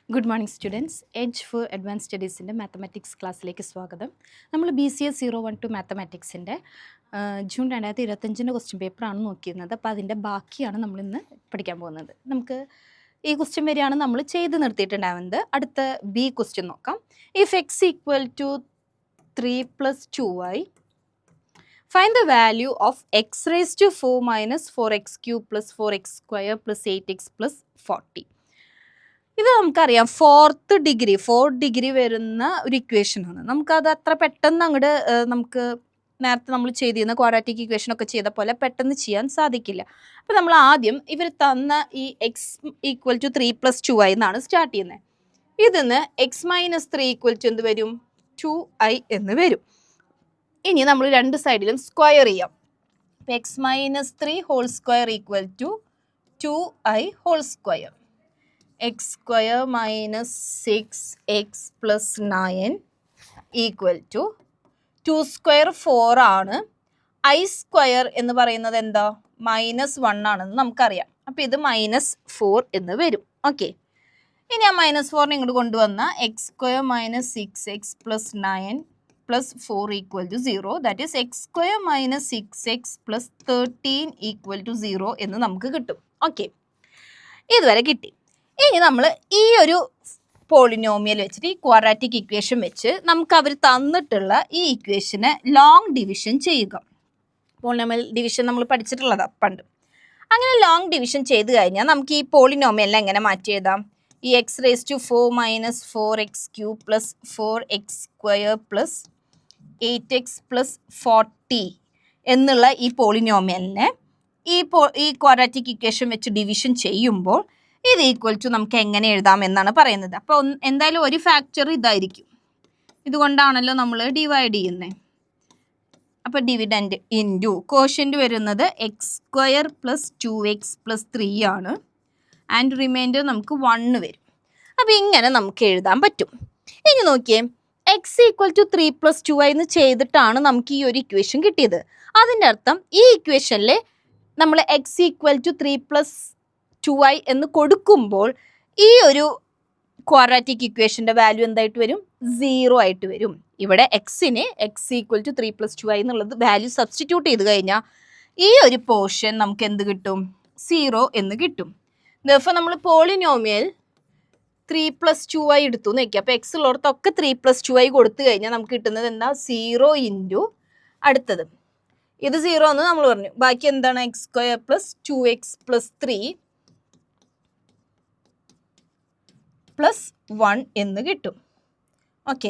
Good morning students. Edge for advance സ്റ്റഡീസിൻ്റെ mathematics ക്ലാസ്സിലേക്ക് സ്വാഗതം. നമ്മൾ BCS 01 മാത്തമാറ്റിക്സിൻ്റെ ജൂൺ 2025 ക്വസ്റ്റ്യൻ പേപ്പറാണ് നോക്കിയിരുന്നത്. അപ്പോൾ അതിൻ്റെ ബാക്കിയാണ് നമ്മളിന്ന് പഠിക്കാൻ പോകുന്നത്. നമുക്ക് ഈ ക്വസ്റ്റ്യൻ വരെയാണ് നമ്മൾ ചെയ്ത് നിർത്തിയിട്ടുണ്ടാവുന്നത്. അടുത്ത ബി ക്വസ്റ്റ്യൻ നോക്കാം. If X equal to 3 + 2y, find the value of x raised to 4 minus 4x³ plus 4x² plus 8x plus 40. ഇത് നമുക്കറിയാം 4th ഡിഗ്രി വരുന്ന ഒരു ഇക്വേഷനാണ്. നമുക്കത് അത്ര പെട്ടെന്ന് അങ്ങോട്ട് നമുക്ക് നേരത്തെ നമ്മൾ ചെയ്തിരുന്ന ക്വാഡ്രാറ്റിക് ഇക്വേഷൻ ഒക്കെ ചെയ്ത പോലെ പെട്ടെന്ന് ചെയ്യാൻ സാധിക്കില്ല. അപ്പോൾ നമ്മൾ ആദ്യം ഇവർ തന്ന ഈ x ഈക്വൽ ടു 3 + 2y എന്നാണ് സ്റ്റാർട്ട് ചെയ്യുന്നത്. ഇതിന്ന് x - 3 ഈക്വൽ ടു എന്ത് വരും? 2i എന്ന് വരും. ഇനി നമ്മൾ രണ്ട് സൈഡിലും സ്ക്വയർ ചെയ്യാം. x - 3 whole square equal to 2i whole square. x² - 6x plus 9 equal to 2² 4 ആണ്. i² എന്ന് പറയുന്നത് എന്താ? -1 ആണെന്ന് നമുക്കറിയാം. അപ്പോൾ ഇത് -4 എന്ന് വരും. ഓക്കെ, ഇനി ആ -4 ഇങ്ങോട്ട് കൊണ്ടുവന്ന x² - 6x plus 9 plus 4 equal to 0. That is x² - 6x plus 13 equal to 0 എന്ന് നമുക്ക് കിട്ടും. ഓക്കെ, ഇതുവരെ കിട്ടി. ഇനി നമ്മൾ ഈ ഒരു പോളിനോമിയൽ വെച്ചിട്ട് ഈ ക്വാഡ്രാറ്റിക് ഇക്വേഷൻ വെച്ച് നമുക്ക് അവർ തന്നിട്ടുള്ള ഈ ഇക്വേഷനെ ലോങ് ഡിവിഷൻ ചെയ്യുക. പോളിനോമിയൽ ഡിവിഷൻ നമ്മൾ പഠിച്ചിട്ടുള്ളതാണ് പണ്ട്. അങ്ങനെ ലോങ് ഡിവിഷൻ ചെയ്ത് കഴിഞ്ഞാൽ നമുക്ക് ഈ പോളിനോമിയലിനെ എങ്ങനെ മാറ്റി എഴുതാം? ഈ x⁴ - 4x³ plus 4x² plus 8x plus 40 എന്നുള്ള ഈ പോളിനോമിയലിനെ ഈ ക്വാഡ്രാറ്റിക് ഇക്വേഷൻ വെച്ച് ഡിവിഷൻ ചെയ്യുമ്പോൾ ഇത് ഈക്വൽ ടു നമുക്ക് എങ്ങനെ എഴുതാം എന്നാണ് പറയുന്നത്. അപ്പോൾ എന്തായാലും ഒരു ഫാക്ടർ ഇതായിരിക്കും. ഇതുകൊണ്ടാണല്ലോ നമ്മൾ ഡിവൈഡ് ചെയ്യുന്നത്. അപ്പോൾ ഡിവിഡൻറ്റ് ഇൻറ്റു കോഷ്യൻ്റ് വരുന്നത് x² plus 2x plus 3 ആണ്. ആൻഡ് റിമൈൻഡർ നമുക്ക് 1 വരും. അപ്പോൾ ഇങ്ങനെ നമുക്ക് എഴുതാൻ പറ്റും. ഇനി നോക്കിയേ, x ഈക്വൽ ടു 3 + 2y എന്ന് ചെയ്തിട്ടാണ് നമുക്ക് ഈ ഒരു ഇക്വേഷൻ കിട്ടിയത്. അതിൻ്റെ അർത്ഥം ഈ ഇക്വേഷനിൽ നമ്മൾ x ഈക്വൽ ടു 3 + 2y എന്ന് കൊടുക്കുമ്പോൾ ഈ ഒരു ക്വാഡ്രാറ്റിക് ഇക്വേഷൻ്റെ വാല്യൂ എന്തായിട്ട് വരും? 0 ആയിട്ട് വരും. ഇവിടെ എക്സിന് x ഈക്വൽ ടു 3 + 2y എന്നുള്ളത് വാല്യൂ സബ്സ്റ്റിറ്റ്യൂട്ട് ചെയ്ത് കഴിഞ്ഞാൽ ഈ ഒരു പോർഷൻ നമുക്ക് എന്ത് കിട്ടും? 0 എന്ന് കിട്ടും. അപ്പോൾ നമ്മൾ പോളിനോമിയൽ 3 + 2y എടുത്തു എന്ന് വയ്ക്കുക. അപ്പോൾ എക്സ് ഉള്ളിടത്തൊക്കെ 3 + 2y കൊടുത്തു കഴിഞ്ഞാൽ നമുക്ക് കിട്ടുന്നത് എന്താ? 0 ഇൻറ്റു അടുത്തത് ഇത് 0 എന്ന് നമ്മൾ പറഞ്ഞു. ബാക്കി എന്താണ്? x² plus 2x plus 3 plus 1 എന്ന് കിട്ടും. ഓക്കെ,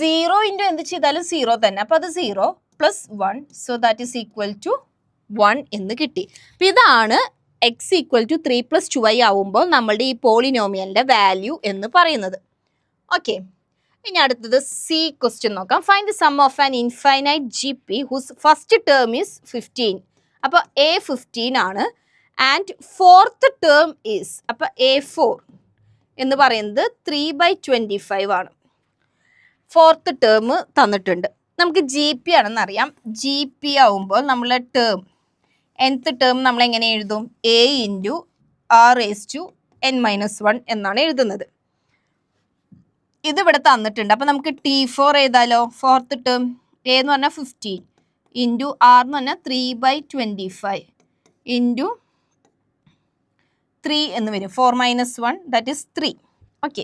0 ഇൻറ്റു എന്ത് ചെയ്താലും 0 തന്നെ. അപ്പോൾ അത് 0 plus 1, so that is equal to 1 എന്ന് കിട്ടി. അപ്പോൾ ഇതാണ് x ഈക്വൽ ടു 3 + 2y ആവുമ്പോൾ നമ്മളുടെ ഈ പോളിനോമിയലിൻ്റെ വാല്യൂ എന്ന് പറയുന്നത്. ഓക്കെ, ഇനി അടുത്തത് സി ക്വസ്റ്റ്യൻ നോക്കാം. Find the sum of an infinite GP whose first term is 15. അപ്പോൾ a 15 ആണ്. ആൻഡ് 4th ടേം ഈസ്, അപ്പോൾ a4 എന്ന് പറയുന്നത് 3/25 ആണ്. 4th ടേം തന്നിട്ടുണ്ട്. നമുക്ക് GP ആണെന്നറിയാം. GP ആവുമ്പോൾ നമ്മളെ ടേം nth ടേം നമ്മൾ എങ്ങനെ എഴുതും? a ഇൻറ്റു r⁻n-1 എന്നാണ് എഴുതുന്നത്. ഇതിവിടെ തന്നിട്ടുണ്ട്. അപ്പോൾ നമുക്ക് T4 എഴുതാലോ. 4th ടേം a എന്ന് പറഞ്ഞാൽ 15 ഇൻറ്റു r എന്ന് പറഞ്ഞാൽ 3/25 ഇൻറ്റു 3 എന്ന് വരും. 4 - 1 ദാറ്റ് ഈസ് 3. ഓക്കെ,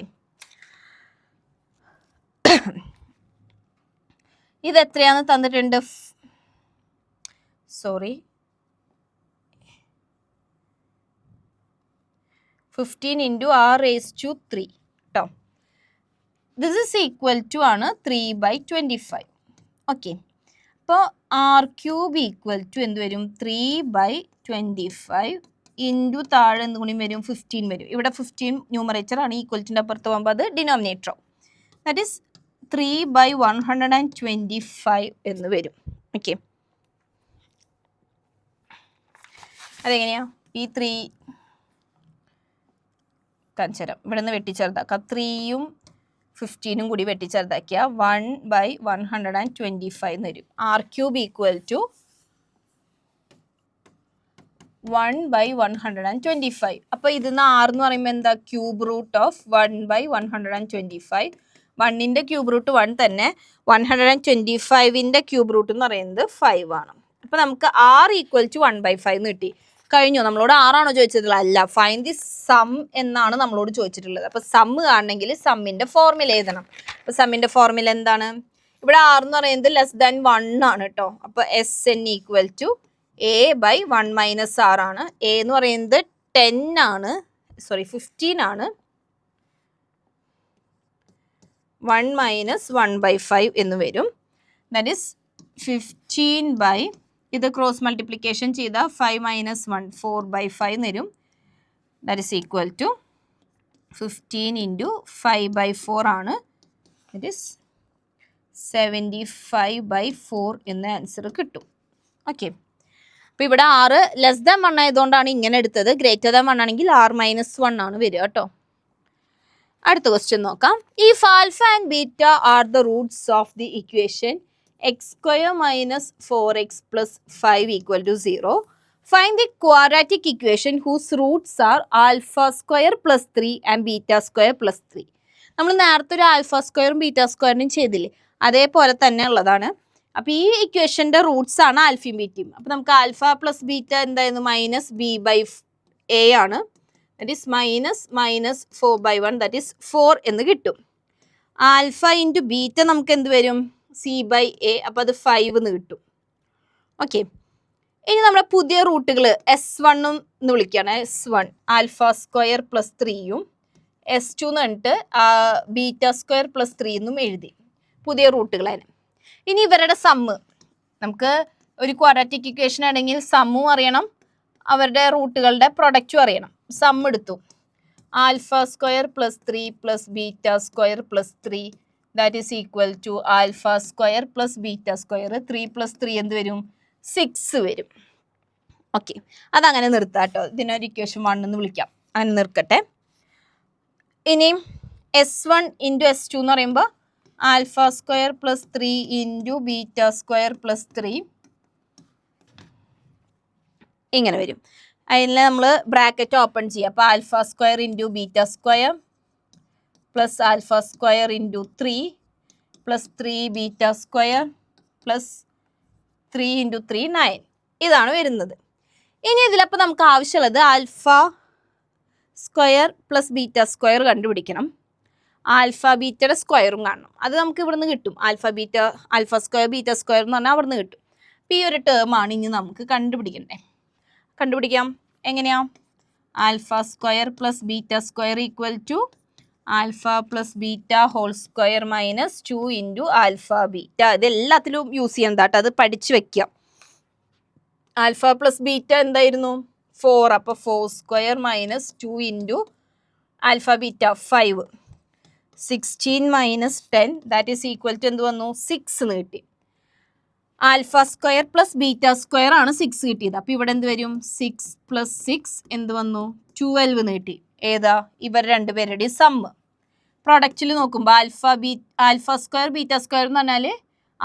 ഇത് എത്രയാണെന്ന് തന്നിട്ടുണ്ട്? സോറി, 15 ഇൻറ്റു r⁻³ കേട്ടോ. ദിസ് ഈസ് ഈക്വൽ ടു ആണ് 3/25. ഓക്കെ, അപ്പോൾ r³ ഈക്വൽ ടു എന്ത് വരും? 3/25 ഇൻറ്റു താഴെ എന്ത് കൂടി വരും? 15 വരും. ഇവിടെ 15 ന്യൂമറേച്ചർ ആണ്. ഈക്വൽറ്റിൻ്റെ അപ്പുറത്ത് പോകുമ്പോൾ അത് ഡിനോമിനേറ്റർ ആവും. ദാറ്റ് ഈസ് 3/125 എന്ന് വരും. ഓക്കെ, അതെങ്ങനെയാ? ഈ 3 കാണിച്ചു തരാം. ഇവിടെ നിന്ന് വെട്ടിച്ചെറുതാക്കാം. 3യും 15ഉം കൂടി വെട്ടിച്ചെറുതാക്കിയാൽ 1/125 എന്ന് വരും. r³ equal to 1/125. അപ്പോൾ ഇതിന്ന് 6 എന്ന് പറയുമ്പോൾ എന്താ? Cube root of 1/125. 1ൻ്റെ ക്യൂബ് റൂട്ട് 1 തന്നെ. 125ൻ്റെ ക്യൂബ് റൂട്ട് എന്ന് പറയുന്നത് 5 ആണ്. അപ്പോൾ നമുക്ക് r ഈക്വൽ ടു 1/5 എന്ന് കിട്ടി. കഴിഞ്ഞു. നമ്മളോട് 6 ആണോ ചോദിച്ചിട്ടുള്ളത്? അല്ല. ഫൈൻഡ് ദി സം എന്നാണ് നമ്മളോട് ചോദിച്ചിട്ടുള്ളത്. അപ്പോൾ സം കാണണമെങ്കിൽ സമ്മിൻ്റെ ഫോർമുല എഴുതണം. അപ്പോൾ സമ്മിൻ്റെ ഫോർമുല എന്താണ്? ഇവിടെ r എന്ന് പറയുന്നത് ലെസ് ദാൻ 1 ആണ് കേട്ടോ. അപ്പോൾ Sn equal to a/1 minus r ആണ്. a എന്ന് പറയുന്നത് 15 ആണ്. 1 മൈനസ് 1/5 എന്ന് വരും. ദാറ്റ് ഈസ് 15 ഇത് ക്രോസ് മൾട്ടിപ്ലിക്കേഷൻ ചെയ്താൽ 5 മൈനസ് 1 4/5 എന്ന് വരും. That is equal to 15 into 5/4 ആണ്. ദാറ്റ് ഈസ് 75/4 എന്ന ആൻസർ കിട്ടും. ഓക്കെ. അപ്പോൾ ഇവിടെ 6 ലെസ് ദാൻ 1 ആയതുകൊണ്ടാണ് ഇങ്ങനെ എടുത്തത്. ഗ്രേറ്റർ ദാൻ 1 ആണെങ്കിൽ r-1 ആണ് വരിക കേട്ടോ. അടുത്ത ക്വസ്റ്റ്യൻ നോക്കാം. If alpha and beta are the Roots of the equation x² minus 4x plus 5 equal to 0, find the quadratic equation whose roots are alpha square plus 3 and beta square plus 3. നമ്മൾ നേരത്തെ ഒരു alpha സ്ക്വയറും beta സ്ക്വയറിനും ചെയ്തില്ലേ, അതേപോലെ തന്നെ ഉള്ളതാണ്. അപ്പോൾ ഈ ഇക്വേഷൻ്റെ റൂട്ട്സ് ആണ് ആൽഫയും ബീറ്റയും. അപ്പോൾ നമുക്ക് ആൽഫ പ്ലസ് ബീറ്റ എന്തായിരുന്നു? -b/a ആണ്. That is minus 4/1, that is 4 എന്ന് കിട്ടും. ആൽഫ ഇൻറ്റു ബീറ്റ നമുക്ക് എന്ത് വരും? c/a. അപ്പോൾ അത് 5 എന്ന് കിട്ടും. ഓക്കെ. ഇനി നമ്മുടെ പുതിയ റൂട്ടുകൾ S1 എന്ന് വിളിക്കുകയാണ്. S1 alpha square plus 3യും S2 എന്ന് പറഞ്ഞിട്ട് ബീറ്റ സ്ക്വയർ പ്ലസ് 3 എന്നും എഴുതി. പുതിയ റൂട്ടുകളാണ്. ഇനി ഇവരുടെ സമ്മ് നമുക്ക് ഒരു ക്വാഡ്രാറ്റിക് ഇക്വേഷൻ ആണെങ്കിൽ സമ്മും അറിയണം, അവരുടെ റൂട്ടുകളുടെ പ്രൊഡക്റ്റും അറിയണം. സം എടുത്തു. Alpha square plus 3 plus beta square plus 3 that is equal to alpha square plus beta square. 3 + 3 എന്ത് വരും? 6 വരും. ഓക്കെ. അതങ്ങനെ നിർത്താം കേട്ടോ. ഇതിനൊരു ഇക്വേഷൻ 1 എന്ന് വിളിക്കാം. അങ്ങനെ നിർക്കട്ടെ. ഇനി S1 ഇൻറ്റു S2 എന്ന് പറയുമ്പോൾ alpha square plus 3 into beta square plus 3 ഇങ്ങനെ വരും. അതിൽ നമ്മൾ ബ്രാക്കറ്റ് ഓപ്പൺ ചെയ്യുക. അപ്പോൾ alpha square into beta square plus alpha square into 3 plus 3 beta square plus 3 into 3 9. ഇതാണ് വരുന്നത്. ഇനി ഇതിലപ്പോൾ നമുക്ക് ആവശ്യമുള്ളത് alpha square plus beta square കണ്ടുപിടിക്കണം. ആൽഫ ബീറ്റയുടെ സ്ക്വയറും കാണണം. അത് നമുക്ക് ഇവിടുന്ന് കിട്ടും. ആൽഫ സ്ക്വയർ ബീറ്റ സ്ക്വയർ എന്ന് പറഞ്ഞാൽ അവിടുന്ന് കിട്ടും. അപ്പോൾ ഈ ഒരു ടേമാണ് ഇനി നമുക്ക് കണ്ടുപിടിക്കണ്ടേ. കണ്ടുപിടിക്കാം. എങ്ങനെയാ? Alpha square plus beta square equal to alpha plus beta whole square minus 2 into alpha beta. ഇത് എല്ലാത്തിലും യൂസ് ചെയ്യാൻ കേട്ടോ. അത് പഠിച്ച് വെക്കാം. ആൽഫ പ്ലസ് ബീറ്റ എന്തായിരുന്നു? 4. അപ്പോൾ 4 square minus 2 into alpha beta 5. 16 minus 10 that is equal to എന്ത് വന്നു? 6 എന്ന് കിട്ടി. Alpha square plus beta square ആണ് 6 കിട്ടിയത്. അപ്പോൾ ഇവിടെ എന്ത് വരും? 6 + 6 എന്ത് വന്നു? 12 എന്ന് കിട്ടി. ഏതാ? ഇവർ രണ്ടുപേരുടെയും സമ്മ്. പ്രൊഡക്റ്റിൽ നോക്കുമ്പോൾ ആൽഫ സ്ക്വയർ ബീറ്റ സ്ക്വയർ എന്ന് പറഞ്ഞാൽ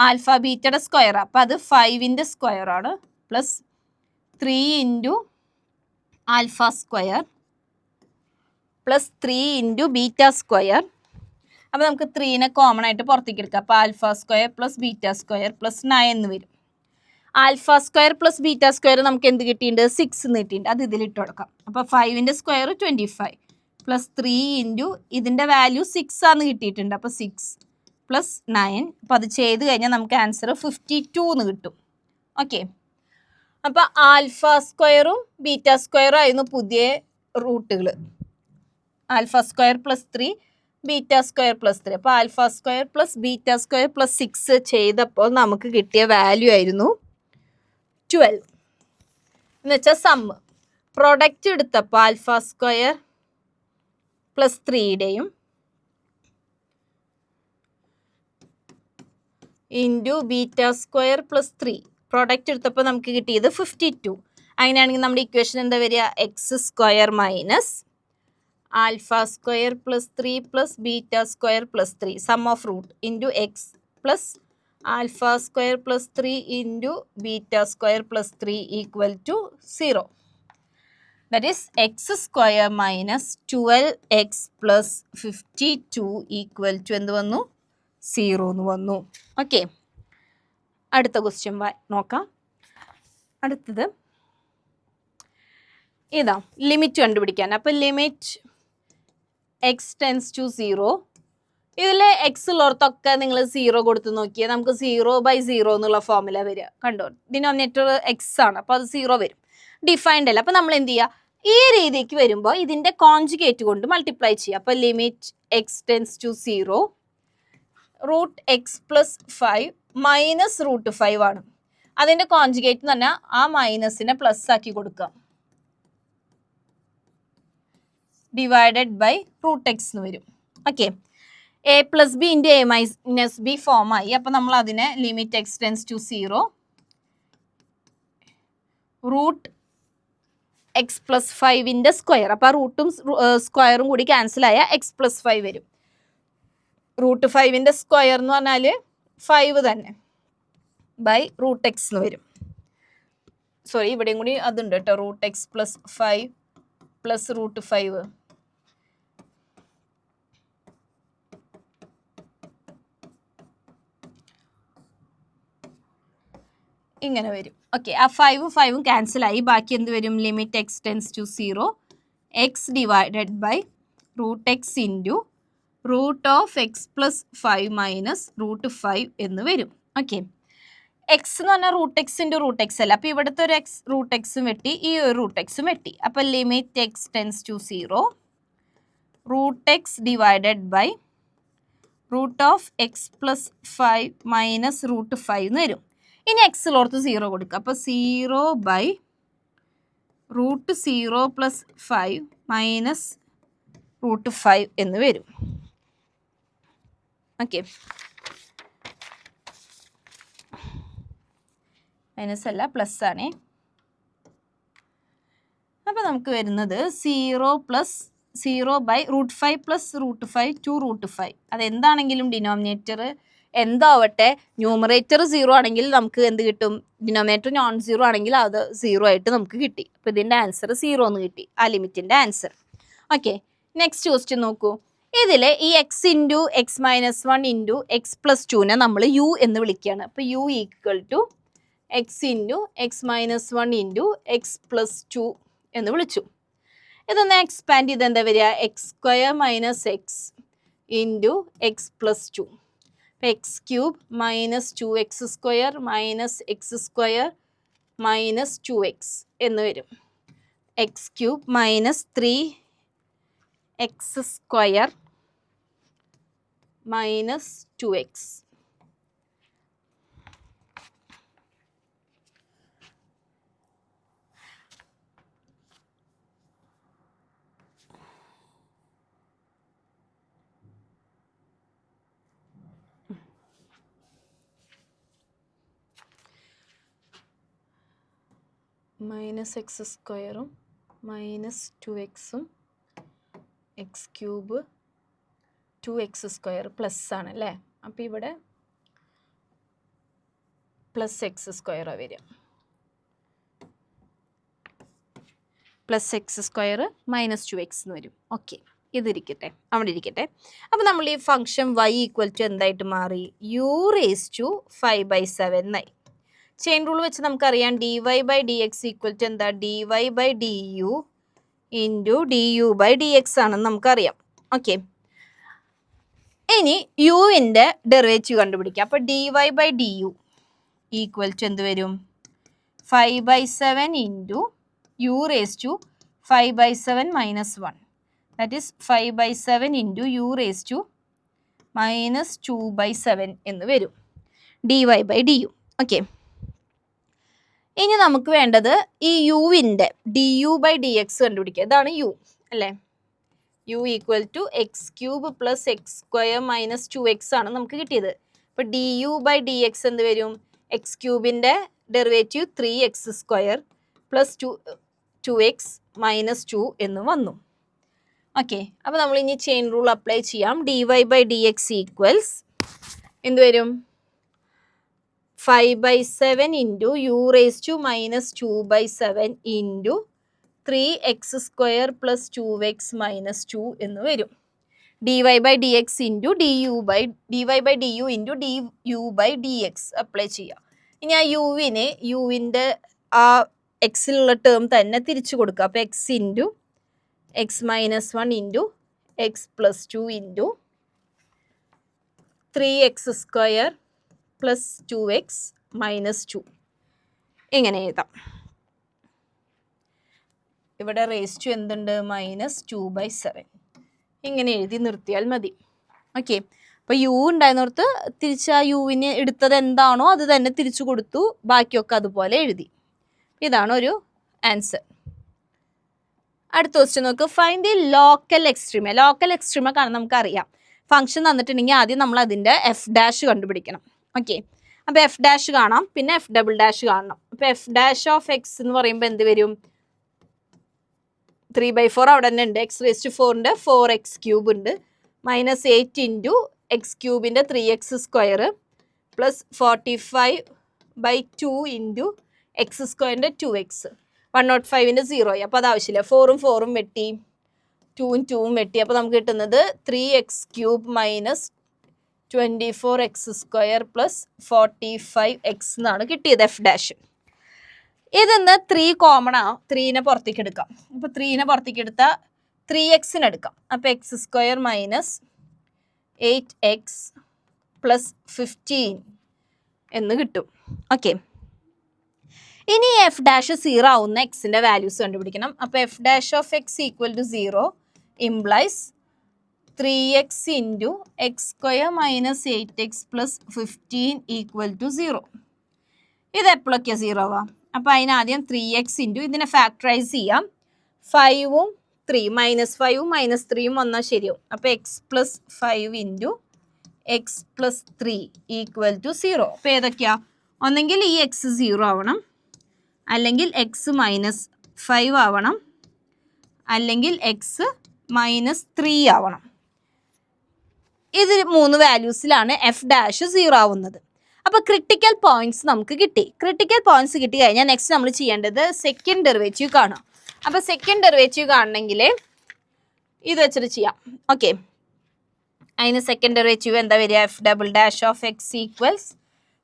ആൽഫ ബീറ്റയുടെ സ്ക്വയർ. അപ്പോൾ അത് 5ൻ്റെ സ്ക്വയർ ആണ് plus 3 into alpha square plus 3 into beta square. അപ്പോൾ നമുക്ക് 3നെ കോമൺ ആയിട്ട് പുറത്തേക്ക് എടുക്കാം. അപ്പോൾ alpha square plus beta square plus 9 എന്ന് വരും. Alpha square plus beta square നമുക്ക് എന്ത് കിട്ടിയിട്ടുണ്ട്? 6 എന്ന് കിട്ടിയിട്ടുണ്ട്. അത് ഇതിലിട്ട് കൊടുക്കാം. അപ്പോൾ 5ൻ്റെ സ്ക്വയർ 25 പ്ലസ് 3 ഇൻറ്റു ഇതിൻ്റെ വാല്യൂ 6 ആണെന്ന് കിട്ടിയിട്ടുണ്ട്. അപ്പോൾ 6 പ്ലസ് 9. അപ്പോൾ അത് ചെയ്ത് കഴിഞ്ഞാൽ നമുക്ക് ആൻസർ 52 എന്ന് കിട്ടും. ഓക്കെ. അപ്പോൾ ആൽഫ സ്ക്വയറും ബീറ്റ സ്ക്വയറും ആയിരുന്നു പുതിയ റൂട്ടുകൾ. Alpha square plus 3 beta square plus 3. അപ്പോൾ alpha square plus beta square plus 6 ചെയ്തപ്പോൾ നമുക്ക് കിട്ടിയ വാല്യൂ ആയിരുന്നു 12 എന്ന് വെച്ചാൽ സമ്മ്. പ്രൊഡക്റ്റ് എടുത്തപ്പോൾ ആൽഫ സ്ക്വയർ പ്ലസ് 3യുടെയും into beta square plus 3 product എടുത്തപ്പോൾ നമുക്ക് കിട്ടിയത് 52. അങ്ങനെയാണെങ്കിൽ നമ്മുടെ ഇക്വേഷൻ എന്താ വരിക? X square minus alpha square plus 3 plus beta square plus 3 sum of root into X plus alpha square plus 3 into beta square plus 3 equal to 0. That is X square minus 12x plus 52 equal to എന്ത് വന്നു? 0 എന്ന് വന്നു. Okay, അടുത്ത question നോക്കാം. അടുത്തത് ഇതാ limit കണ്ടുപിടിക്കാൻ. അപ്പം ലിമിറ്റ് എക്സ് ടെൻസ് ടു 0. ഇതിൽ എക്സ് ഉള്ളവർക്കൊക്കെ നിങ്ങൾ 0 കൊടുത്ത് നോക്കിയാൽ നമുക്ക് 0/0 എന്നുള്ള ഫോർമുല വരിക. കണ്ടോ, ഡിനോമിനേറ്റർ എക്സ് ആണ്, അപ്പോൾ അത് 0 വരും. ഡിഫൈൻഡ് അല്ല. അപ്പം നമ്മൾ എന്ത് ചെയ്യുക, ഈ രീതിക്ക് വരുമ്പോൾ ഇതിൻ്റെ കോൺജുഗേറ്റ് കൊണ്ട് മൾട്ടിപ്ലൈ ചെയ്യുക. അപ്പോൾ limit X tends to 0 root X plus 5 minus root 5 ആണ്. അതിൻ്റെ കോൺജുഗേറ്റ് എന്ന് പറഞ്ഞാൽ ആ മൈനസിനെ പ്ലസ് ആക്കി കൊടുക്കുക. ഡിവൈഡഡ് ബൈ റൂട്ട് എക്സ് എന്ന് വരും. Okay, A plus B into A minus B form ആയി. അപ്പം നമ്മൾ അതിനെ limit X tends to 0 root X plus 5ൻ്റെ സ്ക്വയർ. അപ്പോൾ ആ റൂട്ടും സ്ക്വയറും കൂടി ക്യാൻസലായ എക്സ് പ്ലസ് 5 വരും. റൂട്ട് 5ൻ്റെ സ്ക്വയർ എന്ന് പറഞ്ഞാൽ 5 തന്നെ ബൈ റൂട്ട് എക്സ് എന്ന് വരും. സോറി, ഇവിടെയും കൂടി അതുണ്ട് കേട്ടോ, root X plus 5 plus root 5. ഇങ്ങനെ വരും. ഓക്കെ, ആ 5 ക്യാൻസലായി. ബാക്കി എന്ത് വരും? Limit X tends to 0 x divided by root x into root of x plus 5 minus root 5 എന്ന് വരും. ഓക്കെ, എക്സ് എന്ന് പറഞ്ഞാൽ root x into root x അല്ല. അപ്പോൾ ഇവിടുത്തെ ഒരു എക്സ് റൂട്ട് എക്സും വെട്ടി, ഈ ഒരു റൂട്ട് എക്സും വെട്ടി. അപ്പോൾ limit X tends to 0 root x divided by root of x plus 5 minus root 5 എന്ന് വരും. ഇനി എക്സിലോർത്ത് 0 കൊടുക്കുക. അപ്പോൾ 0 by root 0 plus 5 minus root 5 എന്ന് വരും. ഓക്കെ, മൈനസ് അല്ല പ്ലസ് ആണേ. അപ്പോൾ നമുക്ക് വരുന്നത് 0 by root 5 plus root 5 to root 5. അതെന്താണെങ്കിലും ഡിനോമിനേറ്റർ എന്താവട്ടെ, ന്യൂമറേറ്റർ 0 ആണെങ്കിൽ നമുക്ക് എന്ത് കിട്ടും? ഡിനോമിനേറ്റർ നോൺ 0 ആണെങ്കിൽ അത് 0 ആയിട്ട് നമുക്ക് കിട്ടി. അപ്പോൾ ഇതിൻ്റെ ആൻസർ 0 എന്ന് കിട്ടി, ആ ലിമിറ്റിൻ്റെ ആൻസർ. ഓക്കെ, നെക്സ്റ്റ് ക്വസ്റ്റ്യൻ നോക്കൂ. ഇതിൽ ഈ X into X minus 1 into X plus 2നെ നമ്മൾ യു എന്ന് വിളിക്കുകയാണ്. അപ്പോൾ U equal to X into X minus 1 into X plus 2 എന്ന് വിളിച്ചു. ഇതൊന്ന് എക്സ്പാൻഡ് ചെയ്ത് എന്താ വരിക? X square minus X into X plus 2. X cube minus 2x square minus X square minus 2x എന്ന് വരും. X cube minus 3x square minus 2x. Minus X സ്ക്വയറും minus 2xും X cube 2x square plus ആണ് അല്ലേ. അപ്പോൾ ഇവിടെ plus X സ്ക്വയറാണ് വരിക. Plus X square minus 2x എന്ന് വരും. ഓക്കെ, ഇതിരിക്കട്ടെ, അവിടെ ഇരിക്കട്ടെ. അപ്പോൾ നമ്മൾ ഈ ഫംഗ്ഷൻ y ഈക്വൽ ടു എന്തായിട്ട് മാറി? u റേസ് ടു 5/7 എന്നായി. ചെയിൻ റൂൾ വെച്ച് നമുക്കറിയാം dy/dx ഈക്വൽ ടു എന്താ? dy/du ഇൻറ്റു du/dx ആണെന്ന് നമുക്കറിയാം. ഓക്കെ, ഇനി യുവിൻ്റെ ഡെറിവേറ്റീവ് കണ്ടുപിടിക്കാം. അപ്പോൾ dy/du ഈക്വൽ ടു എന്ത് വരും? 5/7 into u raise to 5/7 minus 1. That is 5/7 into u raise to minus 2/7 എന്ന് വരും dy/du. ഓക്കെ, ഇനി നമുക്ക് വേണ്ടത് ഈ യുവിൻ്റെ du/dx കണ്ടുപിടിക്കുക. ഇതാണ് യു അല്ലേ. U equal to X cube plus X square minus 2x ആണ് നമുക്ക് കിട്ടിയത്. അപ്പോൾ du/dx എന്ത് വരും? എക്സ് ക്യൂബിൻ്റെ derivative 3x square plus 2x minus 2 എന്ന് വന്നു. ഓക്കെ, അപ്പോൾ നമ്മൾ ഇനി ചെയിൻ റൂൾ അപ്ലൈ ചെയ്യാം. dy/dx ഈക്വൽസ് എന്ത് വരും? 5/7 into u raise to minus 2/7 into 3x² plus 2x minus 2 എന്ന് വരും. dy/dx into dy/du into du by dx apply ചെയ്യാം. ഇനി ആ യുവിൻ്റെ ആ എക്സിലുള്ള ടേം തന്നെ തിരിച്ചു കൊടുക്കുക. അപ്പോൾ X into X minus 1 into X plus 2 into 3x² plus 2x minus 2 ഇങ്ങനെ എഴുതാം. ഇവിടെ റേസ് ടു എന്തുണ്ട്? -2/7 ഇങ്ങനെ എഴുതി നിർത്തിയാൽ മതി. ഓക്കെ, അപ്പോൾ യു ഉണ്ടായിരുന്നിടത്ത് തിരിച്ച് ആ യുവിന് എടുത്തത് എന്താണോ അത് തന്നെ തിരിച്ചു കൊടുത്തു, ബാക്കിയൊക്കെ അതുപോലെ എഴുതി. ഇതാണ് ഒരു ആൻസർ. അടുത്ത ക്വസ്റ്റ്യൻ നോക്ക്. Find the local extrema. Local extrema കാണാൻ നമുക്കറിയാം. ഫംഗ്ഷൻ തന്നിട്ടുണ്ടെങ്കിൽ ആദ്യം നമ്മൾ അതിൻ്റെ f' കണ്ടുപിടിക്കണം. ഓക്കെ, അപ്പോൾ f' കാണാം, പിന്നെ f" കാണണം. അപ്പോൾ f' എന്ന് പറയുമ്പോൾ എന്ത് വരും? 3/4 അവിടെ തന്നെ ഉണ്ട്. x⁴ 4x³ ഉണ്ട്, -8 into x³ 3x² plus 45/2 into x² 2x 105 0 ആയി. അപ്പോൾ അത് ആവശ്യമില്ല. 4ഉം 4ഉം വെട്ടി, 2ഉം 2ഉം വെട്ടി. അപ്പോൾ നമുക്ക് കിട്ടുന്നത് 3x³ minus 24x² plus 45x എന്നാണ് കിട്ടിയത് f'. ഇതിന്ന് 3 കോമൺ ആ, 3നെ പുറത്തേക്ക് എടുക്കാം. അപ്പോൾ 3നെ പുറത്തേക്ക് എടുത്താൽ 3x എടുക്കാം. അപ്പോൾ x² മൈനസ് 8x പ്ലസ് 15 എന്ന് കിട്ടും. ഓക്കെ, ഇനി f' 0 ആവുന്ന എക്സിൻ്റെ വാല്യൂസ് കണ്ടുപിടിക്കണം. അപ്പോൾ f' = 0 implies 3x into x² minus 8x plus 15 = 0. ഇത് എപ്പോഴൊക്കെയാണ് 0 ആവാം? അപ്പോൾ അതിനാദ്യം 3x ഇൻറ്റു ഇതിനെ ഫാക്ടറൈസ് ചെയ്യാം. 5ഉം 3 -5ഉം -3ഉം വന്നാൽ ശരിയാവും. അപ്പോൾ x plus 5 into x plus 3 = 0. അപ്പോൾ ഏതൊക്കെയാ? ഒന്നെങ്കിൽ ഈ x 0 ആവണം, അല്ലെങ്കിൽ x -5 ആവണം, അല്ലെങ്കിൽ x -3 ആവണം. ഇത് 3 വാല്യൂസിലാണ് f' 0 ആവുന്നത്. അപ്പോൾ ക്രിട്ടിക്കൽ പോയിന്റ്സ് നമുക്ക് കിട്ടി. ക്രിട്ടിക്കൽ പോയിന്റ്സ് കിട്ടി കഴിഞ്ഞാൽ നെക്സ്റ്റ് നമ്മൾ ചെയ്യേണ്ടത് സെക്കൻഡ് ഡെറിവേറ്റീവ് കാണാം. അപ്പോൾ സെക്കൻഡ് ഡെറിവേറ്റീവ് കാണണമെങ്കിൽ ഇത് വെച്ചിട്ട് ചെയ്യാം. ഓക്കെ, അതിന് സെക്കൻഡ് ഡെറിവേറ്റീവ് എന്താ വരിക? f'(x) =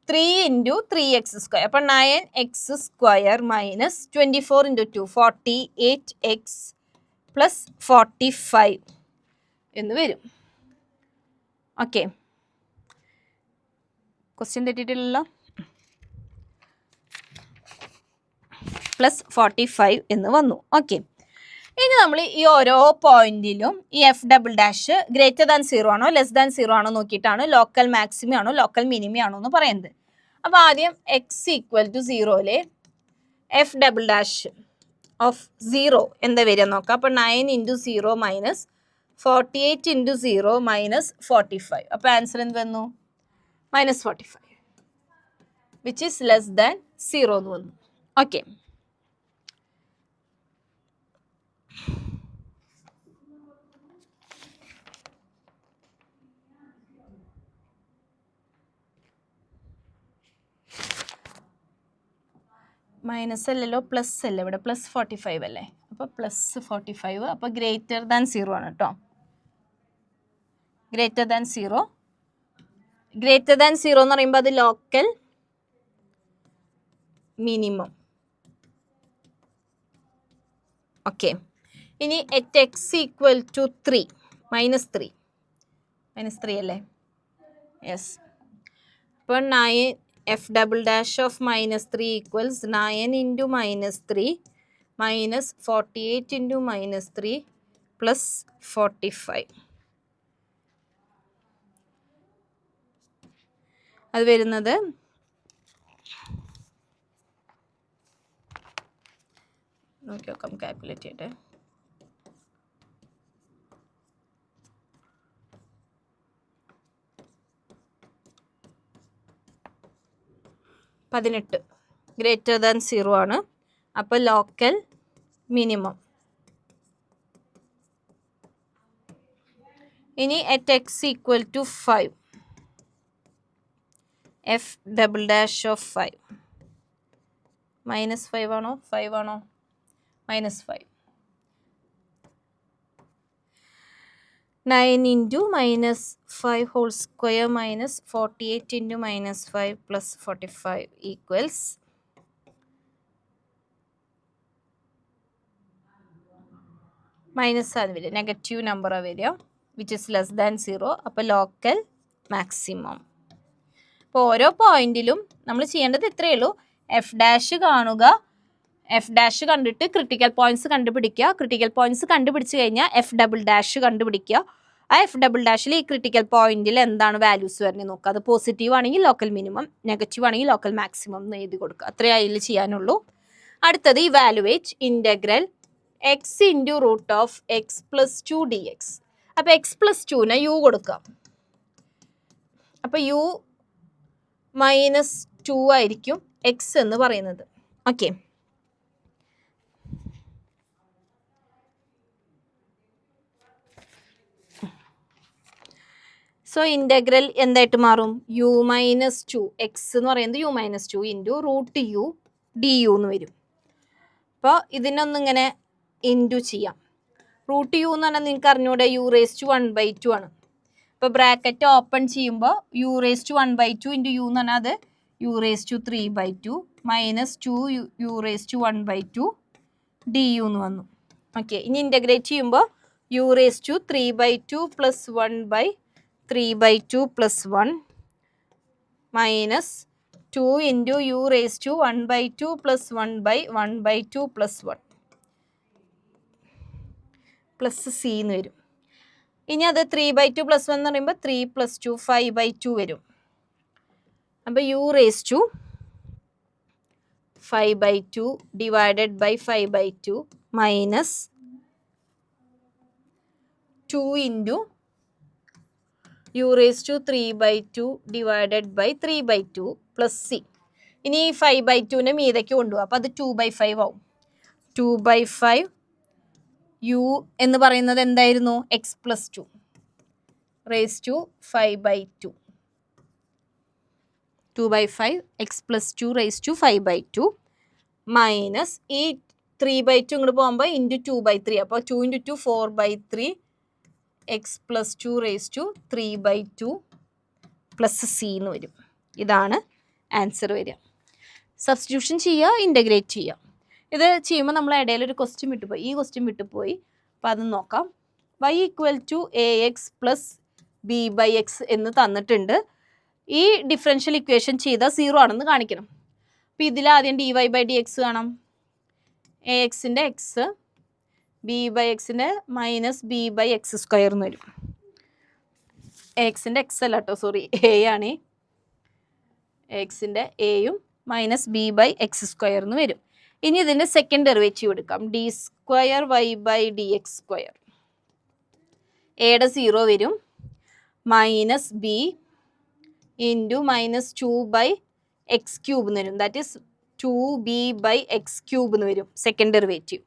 3 into 3x². അപ്പോൾ 9x² minus 24 into 2 48x plus 45 എന്ന് വരും. Okay, question തെറ്റിയിട്ടില്ലല്ലോ. പ്ലസ് 45 എന്ന് വന്നു. ഓക്കെ, ഇനി നമ്മൾ ഈ ഓരോ പോയിന്റിലും ഈ f'() > 0 ആണോ <0 ആണോ നോക്കിയിട്ടാണ് ലോക്കൽ മാക്സിമം ആണോ ലോക്കൽ മിനിമം ആണോ എന്ന് പറയുന്നത്. അപ്പോൾ ആദ്യം x = 0 f'() of 0 എന്താ വരിക നോക്കാം. അപ്പോൾ 9 ഇൻറ്റു 0 മൈനസ് 48 ഇൻറ്റു 0 മൈനസ് 45. അപ്പോൾ ആൻസർ എന്ത് വന്നു? -45 വിച്ച് ഈസ് ലെസ് ദാൻ 0 എന്ന് വന്നു. ഓക്കെ, മൈനസ് അല്ലല്ലോ, പ്ലസ് അല്ലേ, ഇവിടെ പ്ലസ് 45 അല്ലേ. അപ്പോൾ പ്ലസ് 45, അപ്പോൾ > 0 ആണ് കേട്ടോ. > 0 എന്ന് പറയുമ്പോൾ അത് ലോക്കൽ മിനിമം. ഓക്കെ, ഇനി at x = 3 -3 അല്ലേ? യെസ്. അപ്പോൾ 9 f'' of -3 equals 9 into -3 minus 48 into -3 plus 45. അത് വരുന്നത് നോക്കി നോക്കാം, കാൽക്കുലേറ്റ് ചെയ്യട്ടെ. > 0 ആണ്. അപ്പോൾ ലോക്കൽ മിനിമം. ഇനി at x = 5 f'' of 5 -5 ആണോ 5 ആണോ? -5. 9 into minus 5 whole square minus 48 into minus 5 plus 45 equals minus ആണ് വരിക, നെഗറ്റീവ് നമ്പറാണ് വരിക, വിച്ച് ഇസ് ലെസ് ദാൻ 0. അപ്പോൾ ലോക്കൽ മാക്സിമം. അപ്പോൾ ഓരോ പോയിന്റിലും നമ്മൾ ചെയ്യേണ്ടത് ഇത്രയേ ഉള്ളൂ. എഫ് ഡാഷ് കാണുക, എഫ് ഡാഷ് കണ്ടിട്ട് ക്രിട്ടിക്കൽ പോയിന്റ്സ് കണ്ടുപിടിക്കുക. ക്രിട്ടിക്കൽ പോയിന്റ്സ് കണ്ടുപിടിച്ച് കഴിഞ്ഞാൽ എഫ് ഡബിൾ ഡാഷ് കണ്ടുപിടിക്കുക. ആ എഫ് ഡബിൾ ഡാഷിൽ ഈ ക്രിട്ടിക്കൽ പോയിന്റിൽ എന്താണ് വാല്യൂസ് വരുന്നത് നോക്കുക. അത് പോസിറ്റീവ് ആണെങ്കിൽ ലോക്കൽ മിനിമം, നെഗറ്റീവ് ആണെങ്കിൽ ലോക്കൽ മാക്സിമം എന്ന് എഴുതി കൊടുക്കുക. അത്രേ അതിൽ ചെയ്യാനുള്ളൂ. അടുത്തത് evaluate integral x into root of x plus 2 d x. അപ്പോൾ എക്സ് പ്ലസ് 2നെ യു കൊടുക്കാം. അപ്പോൾ യു മൈനസ് 2 ആയിരിക്കും എക്സ് എന്ന് പറയുന്നത്. ഓക്കെ, സോ ഇൻ്റഗ്രൽ എന്തായിട്ട് മാറും? യു മൈനസ് 2 എക്സ് എന്ന് പറയുന്നത് u minus 2 into root u d u എന്ന് വരും. അപ്പോൾ ഇതിനൊന്നിങ്ങനെ ഇൻറ്റു ചെയ്യാം. റൂട്ട് യു എന്ന് പറഞ്ഞാൽ നിങ്ങൾക്ക് അറിഞ്ഞൂടെ, യു റേസ് ടു 1/2 ആണ്. ഇപ്പോൾ ബ്രാക്കറ്റ് ഓപ്പൺ ചെയ്യുമ്പോൾ u raise to 1/2 into u എന്ന് പറഞ്ഞാൽ അത് u raise to 3/2 minus 2 u raise to 1/2 d u എന്ന് വന്നു. ഓക്കെ, ഇനി ഇൻ്റഗ്രേറ്റ് ചെയ്യുമ്പോൾ u raise to 3/2 plus 1/3/2 plus 1 minus 2 into u raise to 1/2 plus 1/1/2 plus 1 plus c എന്ന് വരും. ഇനി അത് 3/2 പ്ലസ് 1 എന്ന് പറയുമ്പോൾ 3 പ്ലസ് 2 5/2 വരും. അപ്പോൾ u raise to 5/2 divided by 5/2 minus 2 into u raise to 3/2 divided by 3/2 plus c. ഇനി ഈ 5/2നെ മീതയ്ക്ക് കൊണ്ടുപോകും. അപ്പോൾ അത് 2/5 ആവും. 2/5 യു എന്ന് പറയുന്നത് എന്തായിരുന്നു? X plus 2 raise to 5/2. 2/5 x plus 2 raise to 5/2 minus ഈ 3/2 ഇങ്ങോട്ട് പോകുമ്പോൾ ഇൻറ്റു 2/3. അപ്പോൾ 2 into 2 4/3 x plus 2 raise to 3/2 plus c എന്ന് വരും. ഇതാണ് ആൻസർ വരിക. സബ്സ്റ്റിറ്റ്യൂഷൻ ചെയ്യുക, ഇൻ്റഗ്രേറ്റ് ചെയ്യുക. ഇത് ചെയ്യുമ്പോൾ നമ്മൾ ഇടയിൽ ഒരു ക്വസ്റ്റ്യൻ വിട്ടുപോയി. ഈ ക്വസ്റ്റ്യൻ വിട്ടുപോയി. അപ്പോൾ അത് നോക്കാം. y equal to a X plus B by x എന്ന് തന്നിട്ടുണ്ട്. ഈ ഡിഫറൻഷ്യൽ ഇക്വേഷൻ ചെയ്താൽ 0 ആണെന്ന് കാണിക്കണം. അപ്പോൾ ഇതിൽ ആദ്യം d Y by D x കാണാം. എ എക്സിൻ്റെ എക്സ്, ബി ബൈ എക്സിൻ്റെ minus B by X square എന്ന് വരും. എക്സിൻ്റെ എക്സ് അല്ല കേട്ടോ, സോറി, എ ആണ്. എക്സിൻ്റെ എയും minus B by X square എന്ന് വരും. ഇനി ഇതിൻ്റെ സെക്കൻഡ് ഡെറിവേറ്റീവ് എടുക്കാം. D square Y by D X square. എയുടെ 0 വരും. Minus b into minus 2 by X cube എന്ന് വരും. That is 2b by X cube എന്ന് വരും സെക്കൻഡ് ഡെറിവേറ്റീവ്.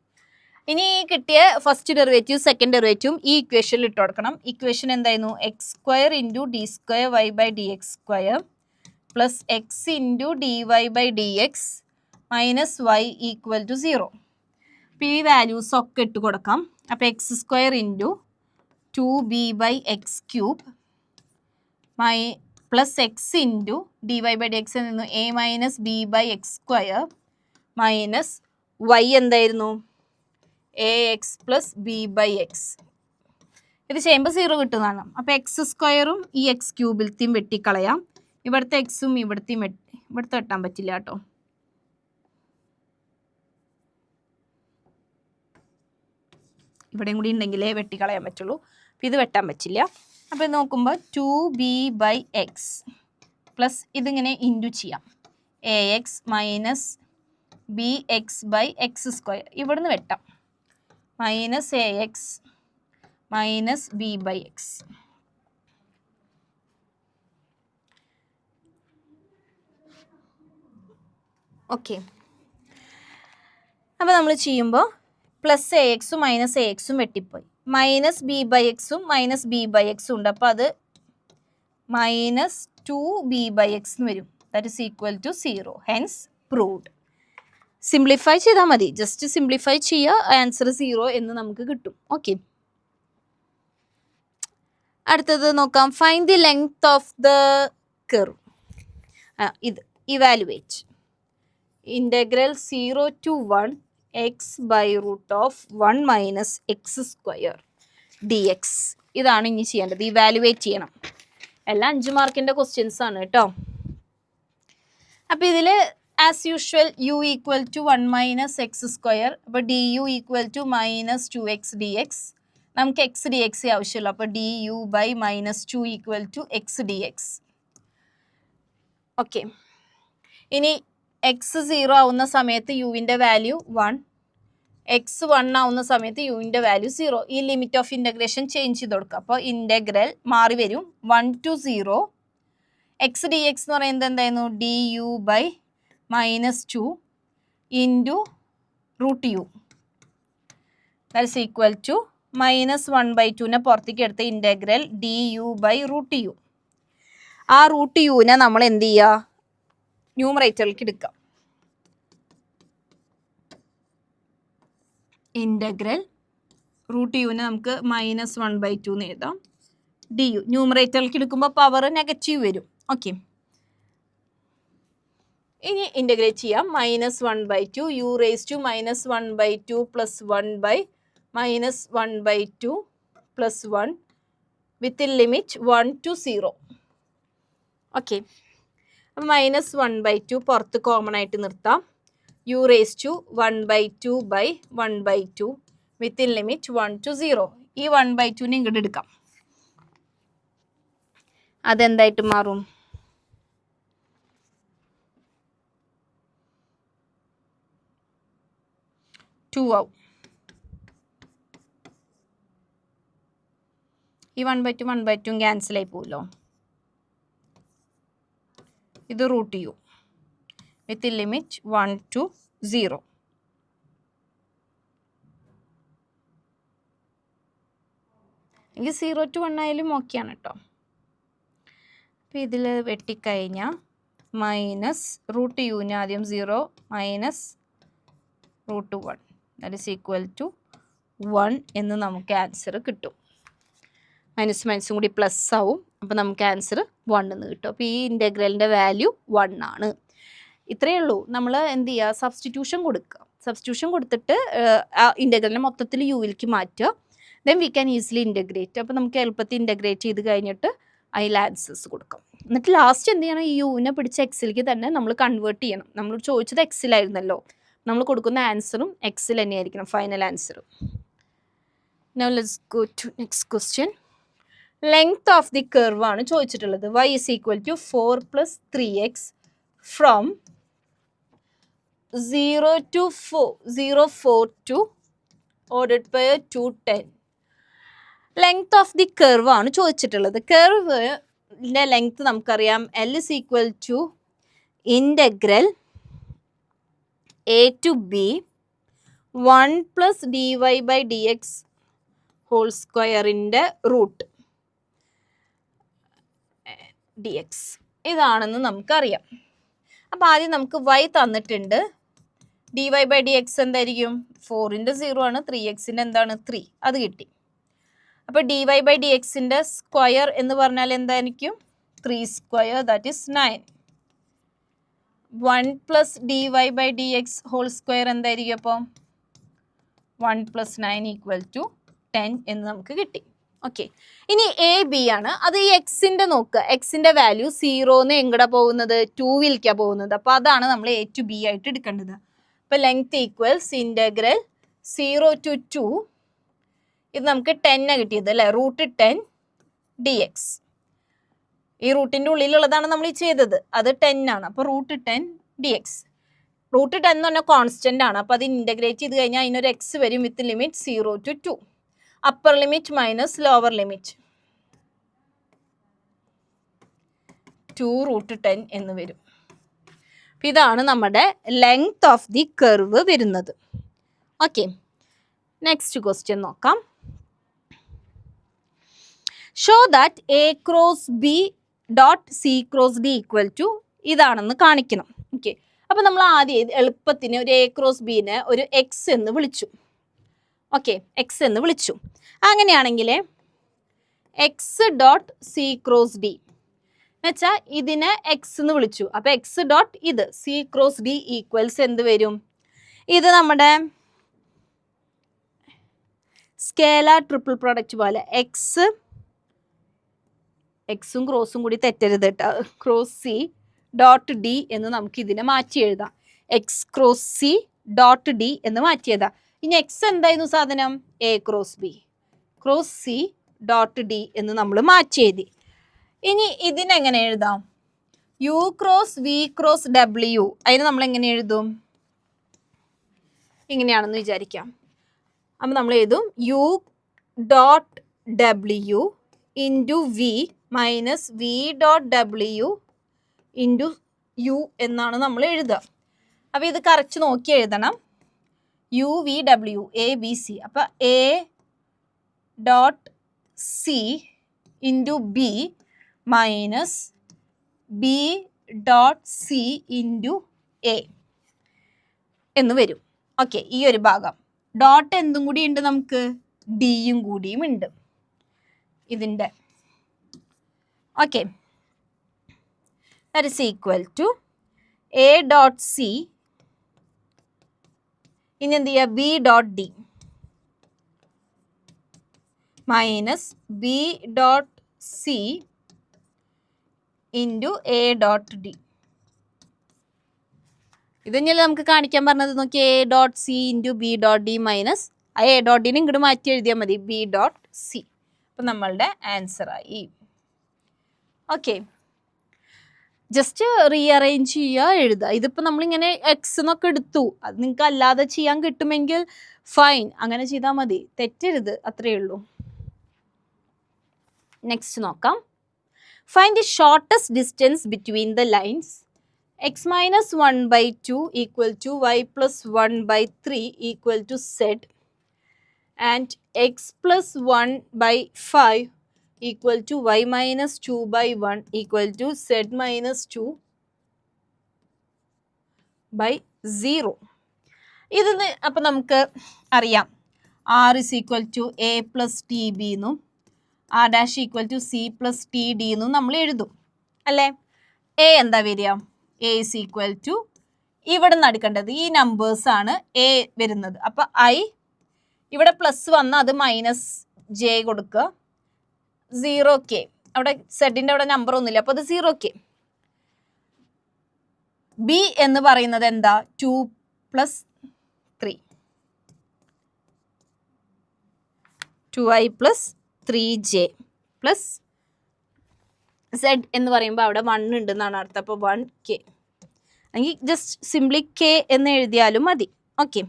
ഇനി കിട്ടിയ ഫസ്റ്റ് ഡെറിവേറ്റീവ് സെക്കൻഡ് ഡെറിവേറ്റീവും ഈ ഇക്വേഷനിൽ ഇട്ട് കൊടുക്കണം. ഇക്വേഷൻ എന്തായിരുന്നു? X square into D square Y by D X square plus X into D Y by D X minus Y equal to 0. അപ്പോൾ ഈ വാല്യൂസ് ഒക്കെ ഇട്ട് കൊടുക്കാം. അപ്പോൾ X square into 2b by X cube plus X into D Y by D എക്സിൽ നിന്ന് A minus B by X square minus Y എന്തായിരുന്നു? A X plus B by X. ഇത് ചെയ്യുമ്പോൾ 0 കിട്ടുന്നതാണ്. അപ്പോൾ എക്സ് സ്ക്വയറും ഈ എക്സ് ക്യൂബിലത്തെയും വെട്ടിക്കളയാം. ഇവിടുത്തെ എക്സും ഇവിടുത്തെ വെട്ടാൻ പറ്റില്ല കേട്ടോ. ഇവിടെയും കൂടി ഉണ്ടെങ്കിലേ വെട്ടിക്കളയാൻ പറ്റുള്ളൂ. അപ്പോൾ ഇത് വെട്ടാൻ പറ്റില്ല. അപ്പോൾ നോക്കുമ്പോൾ 2b ബൈ എക്സ് പ്ലസ് ഇതിങ്ങനെ ഇൻറ്റു ചെയ്യാം. A X minus B X by X square. ഇവിടുന്ന് വെട്ടാം. Minus A X minus B by X. Okay, അപ്പോൾ നമ്മൾ ചെയ്യുമ്പോൾ പ്ലസ് എ എക്സും മൈനസ് എ എക്സും വെട്ടിപ്പോയി. മൈനസ് ബി ബൈ എക്സും മൈനസ് ബി ബൈ എക്സും ഉണ്ട്. അപ്പോൾ അത് മൈനസ് 2b ബൈ എക്സ് എന്ന് വരും. That is equal to 0. Hence proved. Simplify ചെയ്താൽ മതി. ജസ്റ്റ് സിംപ്ലിഫൈ ചെയ്യുക, ആൻസർ 0 എന്ന് നമുക്ക് കിട്ടും. ഓക്കെ, അടുത്തത് നോക്കാം. Find the length of the curve. ഇത് evaluate integral 0 to 1 x by root of 1 minus x square dx. ഇതാണ് ഇനി ചെയ്യേണ്ടത്. ഇവാലുവേറ്റ് ചെയ്യണം. എല്ലാം 5 മാർക്കിന്റെ ക്വസ്റ്റ്യൻസ് ആണ് കേട്ടോ. അപ്പോൾ ഇതിൽ as usual u equal to 1 minus X square. അപ്പോൾ D U equal to minus 2x dx. നമുക്ക് എക്സ് ഡി എക്സ് ആവശ്യമുള്ളൂ. അപ്പോൾ D U by minus 2 equal to X D X. Okay, ഇനി എക്സ് 0 ആവുന്ന സമയത്ത് യുവിൻ്റെ വാല്യൂ 1, എക്സ് 1 ആവുന്ന സമയത്ത് യുവിൻ്റെ വാല്യൂ 0. ഈ ലിമിറ്റ് ഓഫ് ഇൻ്റഗ്രേഷൻ ചേഞ്ച് ചെയ്ത് കൊടുക്കുക. അപ്പോൾ ഇൻ്റഗ്രൽ മാറി വരും 1 to 0. എക്സ് ഡി എക്സ് എന്ന് പറയുന്നത് എന്തായിരുന്നു? D U by minus 2 into root U that's equal to minus 1/2നെ പുറത്തേക്ക് എടുത്ത integral D U by root U. ആ റൂട്ട് യുവിനെ നമ്മൾ എന്ത് ചെയ്യുക? ന്യൂമറേറ്ററിലേക്ക് എടുക്കാം. ഇൻ്റഗ്രൽ റൂട്ട് യുവിനെ നമുക്ക് മൈനസ് 1/2 എന്ന് എഴുതാം. ഡി യു ന്യൂമറേറ്ററിലേക്ക് എടുക്കുമ്പോൾ പവർ നെഗറ്റീവ് വരും. ഓക്കെ, ഇനി ഇൻ്റഗ്രേറ്റ് ചെയ്യാം. Minus 1/2 u raise to minus 1/2 plus 1 by minus 1/2 plus 1 within limit 1 to 0. ഓക്കെ, അപ്പം മൈനസ് 1/2 പുറത്ത് കോമൺ ആയിട്ട് നിർത്താം. U raise to 1/2 by 1/2 within limit 1 to 0. ഈ 1/2നെ ഇങ്ങോട്ട് എടുക്കാം. അതെന്തായിട്ട് മാറും? 2 ആവും. ഈ 1/2 ക്യാൻസൽ ആയി പോവുമല്ലോ. ഇത് root u with limit 1 to 0. എനിക്ക് 0 to 1 ആയാലും ഓക്കെയാണ് കേട്ടോ. അപ്പോൾ ഇതിൽ വെട്ടിക്കഴിഞ്ഞാൽ മൈനസ് റൂട്ട് യുവിന് ആദ്യം 0 minus root 1 that is equal to 1 എന്ന് നമുക്ക് ആൻസർ കിട്ടും. മൈനസ് മൈനസും കൂടി പ്ലസ് ആവും. അപ്പോൾ നമുക്ക് ആൻസർ 1 എന്ന് കിട്ടും. അപ്പോൾ ഈ ഇൻ്റഗ്രലിൻ്റെ വാല്യൂ 1 ആണ്. ഇത്രയേ ഉള്ളൂ. നമ്മൾ എന്ത് ചെയ്യുക? സബ്സ്റ്റിറ്റ്യൂഷൻ കൊടുക്കുക. സബ്സ്റ്റിറ്റ്യൂഷൻ കൊടുത്തിട്ട് ഇൻ്റഗ്രലിനെ മൊത്തത്തിൽ യുവിലേക്ക് മാറ്റുക. Then we can easily integrate. അപ്പോൾ നമുക്ക് എളുപ്പത്തിൽ ഇൻ്റഗ്രേറ്റ് ചെയ്ത് കഴിഞ്ഞിട്ട് അതിൽ ആൻസേഴ്സ് കൊടുക്കാം. എന്നിട്ട് ലാസ്റ്റ് എന്ത് ചെയ്യണം? ഈ യുവിനെ പിടിച്ച് എക്സിലേക്ക് തന്നെ നമ്മൾ കൺവേർട്ട് ചെയ്യണം. നമ്മൾ ചോദിച്ചത് എക്സിലായിരുന്നല്ലോ. നമ്മൾ കൊടുക്കുന്ന ആൻസറും എക്സിൽ തന്നെയായിരിക്കണം ഫൈനൽ ആൻസറും. Now let's go to next question. Length of the curve ആണ് ചോദിച്ചിട്ടുള്ളത്. y is equal to 4 plus 3x from 0 to 4 to ordered by 210. Length of the curve ആണ് ചോദിച്ചിട്ടുള്ളത്. കർവിൻ്റെ ലെങ്ത് നമുക്കറിയാം. L is equal to integral a to b 1 plus dy by dx whole squareൻ്റെ root dx ഇതാണെന്ന് നമുക്കറിയാം. അപ്പോൾ ആദ്യം നമുക്ക് y തന്നിട്ടുണ്ട്. dy by dx എന്തായിരിക്കും? 4ൻ്റെ 0 ആണ്. 3xൻ്റെ എന്താണ്? 3. അത് കിട്ടി. അപ്പോൾ dy by dxൻ്റെ സ്ക്വയർ എന്ന് പറഞ്ഞാൽ എന്തായിരിക്കും? 3 square that is 9. 1 plus dy by dx whole square എന്തായിരിക്കും? അപ്പോൾ 1 plus 9 ഈക്വൽ ടു 10 എന്ന് നമുക്ക് കിട്ടി. ഓക്കെ, ഇനി എ ബി ആണ്. അത് ഈ എക്സിൻ്റെ നോക്കുക. എക്സിൻ്റെ വാല്യൂ 0ന്ന് എങ്ങടെ പോകുന്നത്? 2വിലേക്കാണ് പോകുന്നത്. അപ്പോൾ അതാണ് നമ്മൾ എ ടു ബി ആയിട്ട് എടുക്കേണ്ടത്. അപ്പോൾ ലെങ്ത് ഈക്വൽസ് ഇൻ്റഗ്രൽ 0 to 2. ഇത് നമുക്ക് 10 കിട്ടിയത് അല്ലേ? Root 10 dx. ഈ റൂട്ടിൻ്റെ ഉള്ളിലുള്ളതാണ് നമ്മൾ ഈ ചെയ്തത്. അത് 10 ആണ്. അപ്പോൾ റൂട്ട് 10 dx. റൂട്ട് 10 എന്ന് പറഞ്ഞാൽ കോൺസ്റ്റൻ്റ് ആണ്. അപ്പോൾ അത് ഇൻ്റഗ്രേറ്റ് ചെയ്ത് കഴിഞ്ഞാൽ അതിനൊരു എക്സ് വരും with limit 0 to 2. Upper limit minus lower limit 2 root 10 എന്ന് വരും. ഇതാണ് നമ്മുടെ ലെങ്ത് ഓഫ് ദി കർവ് വരുന്നത്. ഓക്കെ, നെക്സ്റ്റ് ക്വസ്റ്റ്യൻ നോക്കാം. Show that A cross B dot C cross D equal to ഇതാണെന്ന് കാണിക്കണം. ഓക്കെ, അപ്പോൾ നമ്മൾ ആദ്യം എളുപ്പത്തിന് ഒരു എ ക്രോസ് ബിനെ ഒരു എക്സ് എന്ന് വിളിച്ചു. ഓക്കെ, എക്സ് എന്ന് വിളിച്ചു. അങ്ങനെയാണെങ്കിൽ X dot C cross D എന്നുവെച്ചാൽ ഇതിനെ എക്സ് എന്ന് വിളിച്ചു. അപ്പോൾ എക്സ് ഡോട്ട് ഇത് സി ക്രോസ് ഡി ഈക്വൽസ് എന്ത് വരും? ഇത് നമ്മുടെ സ്കേലാർ ട്രിപ്പിൾ പ്രൊഡക്റ്റ് പോലെ എക്സും ക്രോസും കൂടി തെറ്റരുത് കേട്ടോ. ക്രോസ് സി ഡോട്ട് ഡി എന്ന് നമുക്ക് ഇതിനെ മാറ്റി എഴുതാം. X cross C dot D എന്ന് മാറ്റി എഴുതാം. ഇനി എക്സ് എന്തായിരുന്നു സാധനം? A cross B. Cross C dot D എന്ന് നമ്മൾ മാറ്റി എഴുതി. ഇനി ഇതിനെങ്ങനെ എഴുതാം? U cross V cross W. അതിന് നമ്മൾ എങ്ങനെ എഴുതും? ഇങ്ങനെയാണെന്ന് വിചാരിക്കാം. അപ്പം നമ്മൾ എഴുതും U dot W into V minus V dot W into U എന്നാണ് നമ്മൾ എഴുതുക. അപ്പോൾ ഇത് കറക്റ്റ് നോക്കി എഴുതണം. U V W A B C. അപ്പോൾ A dot c into B minus b dot c into A എന്ന് വരും. ഓക്കെ, ഈ ഒരു ഭാഗം ഡോട്ട് എന്തും കൂടി ഉണ്ട് നമുക്ക്? ഡിയും കൂടിയും ഉണ്ട് ഇതിൻ്റെ. Okay, that is equal to a dot c. ഇനി എന്ത് ചെയ്യുക? B dot d minus b dot c into a dot d. ഇത് തന്നെയല്ലേ നമുക്ക് കാണിക്കാൻ പറഞ്ഞത്? നോക്കി, a dot c into b dot d minus ആ എ ഡോട്ട് ഡിനെ ഇങ്ങോട്ട് മാറ്റി എഴുതിയാൽ മതി, ബി ഡോട്ട് സി. അപ്പം നമ്മളുടെ ആൻസറായി. ഓക്കെ, ജസ്റ്റ് റീഅറേഞ്ച് ചെയ്യുക, എഴുതുക. ഇതിപ്പോൾ നമ്മളിങ്ങനെ എക്സ് എന്നൊക്കെ എടുത്തു. അത് നിങ്ങൾക്ക് അല്ലാതെ ചെയ്യാൻ കിട്ടുമെങ്കിൽ ഫൈൻ, അങ്ങനെ ചെയ്താൽ മതി, തെറ്റരുത്, അത്രയേ ഉള്ളൂ. നെക്സ്റ്റ് നോക്കാം. Find the shortest distance between the lines x minus 1 by 2 equal to y plus 1 by 3 equal to z and x plus 1 by 5 equal to y minus 2 by 1 equal to z minus 2 by 0. ഇതിന് അപ്പം നമുക്ക് അറിയാം r is equal to a plus tb എന്നും r dash equal to c plus td എന്നും നമ്മൾ എഴുതും അല്ലേ? a എന്താ വരിക? a is equal to ഇവിടെ നിന്ന് എടുക്കേണ്ടത് ഈ നമ്പേഴ്സാണ് a വരുന്നത്. അപ്പോൾ i ഇവിടെ പ്ലസ് വന്നാൽ അത് മൈനസ് ജെ കൊടുക്കുക. 0k അവിടെ സെഡിൻ്റെ അവിടെ നമ്പർ ഒന്നുമില്ല, അപ്പോൾ അത് 0k. b എന്ന് പറയുന്നത് എന്താ? 2 plus 3 2i plus 3j plus z എന്ന് പറയുമ്പോൾ അവിടെ 1 ഉണ്ടെന്നാണ് അർത്ഥം. അപ്പോൾ 1k അല്ലെങ്കിൽ ജസ്റ്റ് സിംപ്ലി k എന്ന് എഴുതിയാലും മതി. ഓക്കെ,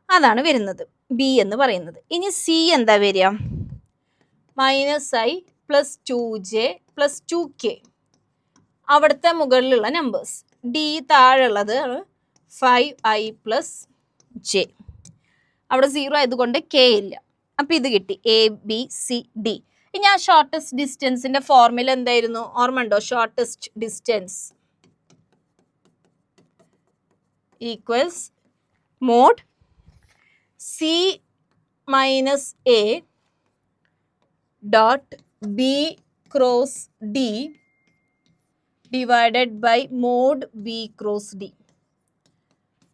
അതാണ് വരുന്നത് ബി എന്ന് പറയുന്നത്. ഇനി സി എന്താ വരിക? -i plus 2j plus 2k അവിടുത്തെ മുകളിലുള്ള നമ്പേഴ്സ്. ഡി താഴെയുള്ളത് 5i പ്ലസ് j. അവിടെ 0 ആയതുകൊണ്ട് k ഇല്ല. അപ്പം ഇത് കിട്ടി എ ബി സി ഡി. ഇനി ആ ഷോർട്ടസ്റ്റ് ഡിസ്റ്റൻസിന്റെ ഫോർമുല എന്തായിരുന്നു? ഓർമ്മ ഉണ്ടോ? Shortest distance equals mod c minus a dot b cross d divided by mod b cross d.